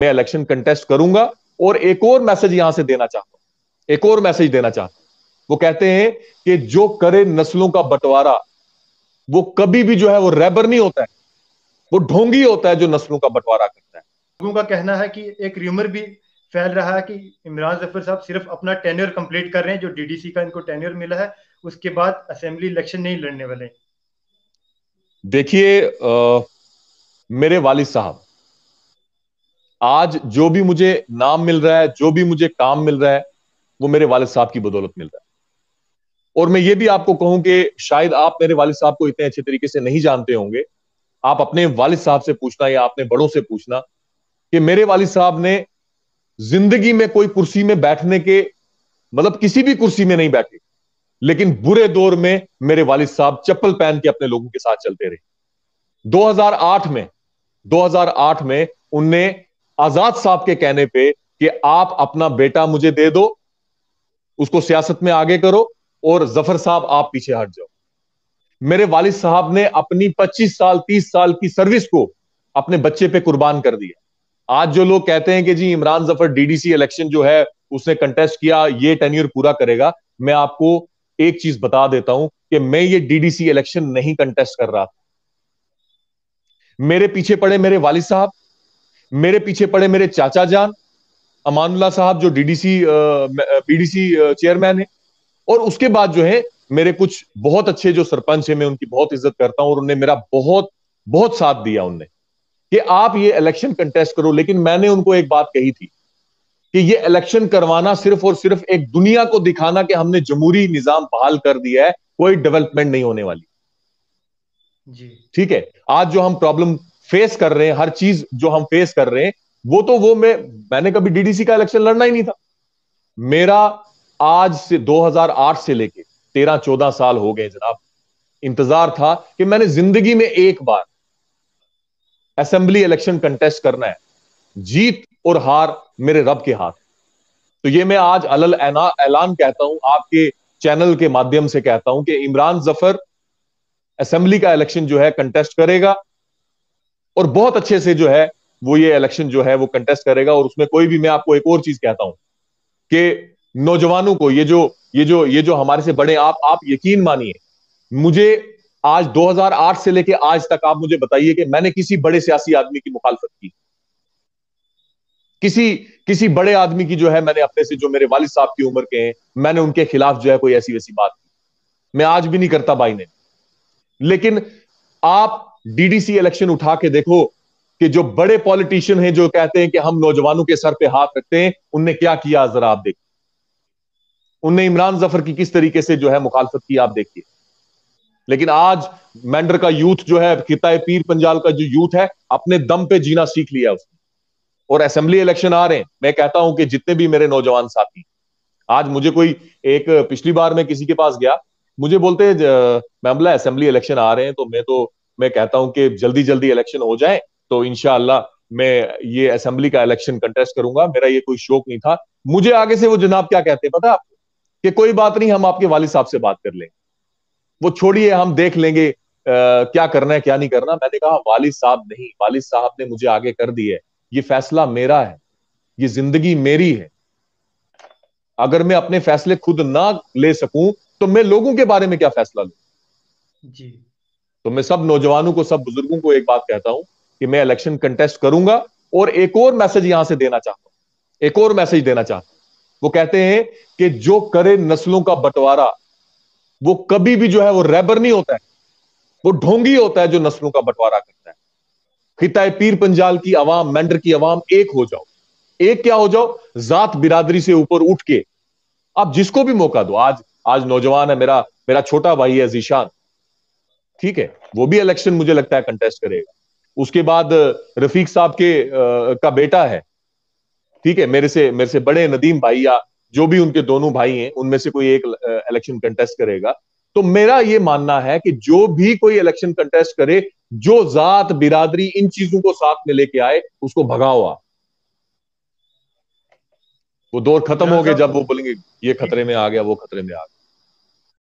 मैं election contest करूंगा। और एक और मैसेज यहां से देना चाहता हूं, एक और मैसेज देना चाहता हूं। वो कहते हैं कि जो करे नस्लों का बंटवारा, वो कभी भी जो है वो रैबर नहीं होता है, वो ढोंगी होता है जो नस्लों का बंटवारा करता है। लोगों का कहना है कि एक र्यूमर भी फैल रहा है कि इमरान जफर साहब सिर्फ अपना टेन्योर कंप्लीट कर रहे हैं, जो डीडीसी का इनको टेन्योर मिला है, उसके बाद असेंबली इलेक्शन नहीं लड़ने वाले। देखिए मेरे वालिद साहब, आज जो भी मुझे नाम मिल रहा है, जो भी मुझे काम मिल रहा है, वो मेरे वालिद साहब की बदौलत मिल रहा है। और मैं ये भी आपको कहूं कि शायद आप मेरे वालिद साहब को इतने अच्छे तरीके से नहीं जानते होंगे। आप अपने वालिद साहब से पूछना या अपने बड़ों से पूछना कि मेरे वालिद साहब ने जिंदगी में कोई कुर्सी में बैठने के, मतलब किसी भी कुर्सी में नहीं बैठे, लेकिन बुरे दौर में मेरे वालिद साहब चप्पल पहन के अपने लोगों के साथ चलते रहे। 2008 में 2008 में उनने आजाद साहब के कहने पे कि आप अपना बेटा मुझे दे दो, उसको सियासत में आगे करो, और जफर साहब आप पीछे हट जाओ। मेरे वालिद साहब ने अपनी 25 साल 30 साल की सर्विस को अपने बच्चे पे कुर्बान कर दिया। आज जो लोग कहते हैं कि जी इमरान जफर डीडीसी इलेक्शन जो है उसने कंटेस्ट किया, ये टेन्योर पूरा करेगा, मैं आपको एक चीज बता देता हूं कि मैं ये डीडीसी इलेक्शन नहीं कंटेस्ट कर रहा था। मेरे पीछे पड़े मेरे वालिद साहब, मेरे पीछे पड़े मेरे चाचा जान अमानुल्लाह साहब जो डीडीसी बीडीसी चेयरमैन है, और उसके बाद जो है मेरे कुछ बहुत अच्छे जो सरपंच है, मैं उनकी बहुत इज्जत करता हूं और उन्होंने मेरा बहुत बहुत साथ दिया उनने कि आप ये इलेक्शन कंटेस्ट करो। लेकिन मैंने उनको एक बात कही थी कि ये इलेक्शन करवाना सिर्फ और सिर्फ एक दुनिया को दिखाना कि हमने जमहूरी निजाम बहाल कर दिया है, कोई डेवलपमेंट नहीं होने वाली। जी। ठीक है, आज जो हम प्रॉब्लम फेस कर रहे हैं, हर चीज जो हम फेस कर रहे हैं, मैंने कभी डीडीसी का इलेक्शन लड़ना ही नहीं था। मेरा आज से 2008 से लेके 13-14 साल हो गए जनाब, इंतजार था कि मैंने जिंदगी में एक बार असेंबली इलेक्शन कंटेस्ट करना है। जीत और हार मेरे रब के हाथ। तो ये मैं आज अलल ऐलान कहता हूं, आपके चैनल के माध्यम से कहता हूं कि इमरान जफर असेंबली का इलेक्शन जो है कंटेस्ट करेगा, और बहुत अच्छे से जो है वो ये इलेक्शन जो है वो कंटेस्ट करेगा। और उसमें कोई भी, मैं आपको एक और चीज कहता हूं कि नौजवानों को, ये जो हमारे से बड़े, आप यकीन मानिए, मुझे आज 2008 से लेके आज तक आप मुझे बताइए कि मैंने किसी बड़े सियासी आदमी की मुखालफत की, किसी किसी बड़े आदमी की जो है मैंने अपने से, जो मेरे वालिद साहब की उम्र के हैं, मैंने उनके खिलाफ जो है कोई ऐसी वैसी बात की, मैं आज भी नहीं करता भाई ने। लेकिन आप डीडीसी इलेक्शन उठा के देखो कि जो बड़े पॉलिटिशियन हैं जो कहते हैं कि हम नौजवानों के सर पे हाथ रखते हैं, उनने क्या किया जरा आप देखिए। उनने इमरान जफर की किस तरीके से जो है मुखालफत की आप देखिए। लेकिन आज मेंढर का यूथ जो है, खिताए पीर पंजाल का जो यूथ है, अपने दम पे जीना सीख लिया उसने। और असेंबली इलेक्शन आ रहे हैं, मैं कहता हूं कि जितने भी मेरे नौजवान साथी, आज मुझे कोई एक, पिछली बार मैं किसी के पास गया, मुझे बोलते हैं मैं बोला असेंबली इलेक्शन आ रहे हैं, मैं कहता हूं कि जल्दी जल्दी इलेक्शन हो जाए तो इंशाअल्लाह मैं ये असेंबली का इलेक्शन कंटेस्ट करूंगा, मेरा ये कोई शौक नहीं था। मुझे आगे से वो जनाब क्या कहते हैं पता है आपको, कि कोई बात नहीं, हम आपके वालिद साहब से बात कर लेंगे, वो छोड़िए, हम देख लेंगे क्या करना है क्या नहीं करना। मैंने कहा वालिद साहब नहीं, वालिद साहब ने मुझे आगे कर दी है, ये फैसला मेरा है, ये जिंदगी मेरी है। अगर मैं अपने फैसले खुद ना ले सकूं तो मैं लोगों के बारे में क्या फैसला लूं। जी। तो मैं सब नौजवानों को, सब बुजुर्गों को एक बात कहता हूं कि मैं इलेक्शन कंटेस्ट करूंगा। और एक और मैसेज यहां से देना चाहता हूं, एक और मैसेज देना चाहता हूं। वो कहते हैं कि जो करे नस्लों का बंटवारा, वो कभी भी जो है वो रैबर नहीं होता है, वो ढोंगी होता है जो नस्लों का बंटवारा करता है। खिताए पीर पंजाल की आवाम, मेंढर की आवाम, एक हो जाओ। एक क्या हो जाओ, जात बिरादरी से ऊपर उठ के आप जिसको भी मौका दो। आज आज नौजवान है, मेरा मेरा छोटा भाई है जीशान, ठीक है, वो भी इलेक्शन मुझे लगता है कंटेस्ट करेगा। उसके बाद रफीक साहब का बेटा है, ठीक है, मेरे से बड़े नदीम भाई, या जो भी उनके दोनों भाई हैं, उनमें से कोई एक इलेक्शन कंटेस्ट करेगा। तो मेरा ये मानना है कि जो भी कोई इलेक्शन कंटेस्ट करे, जो जात बिरादरी इन चीजों को साथ में लेके आए, उसको भगाओ आप। वो दौर खत्म इमरान हो गए जब साहब। वो बोलेंगे ये जी खतरे जी। में आ गया, वो खतरे में आ गया।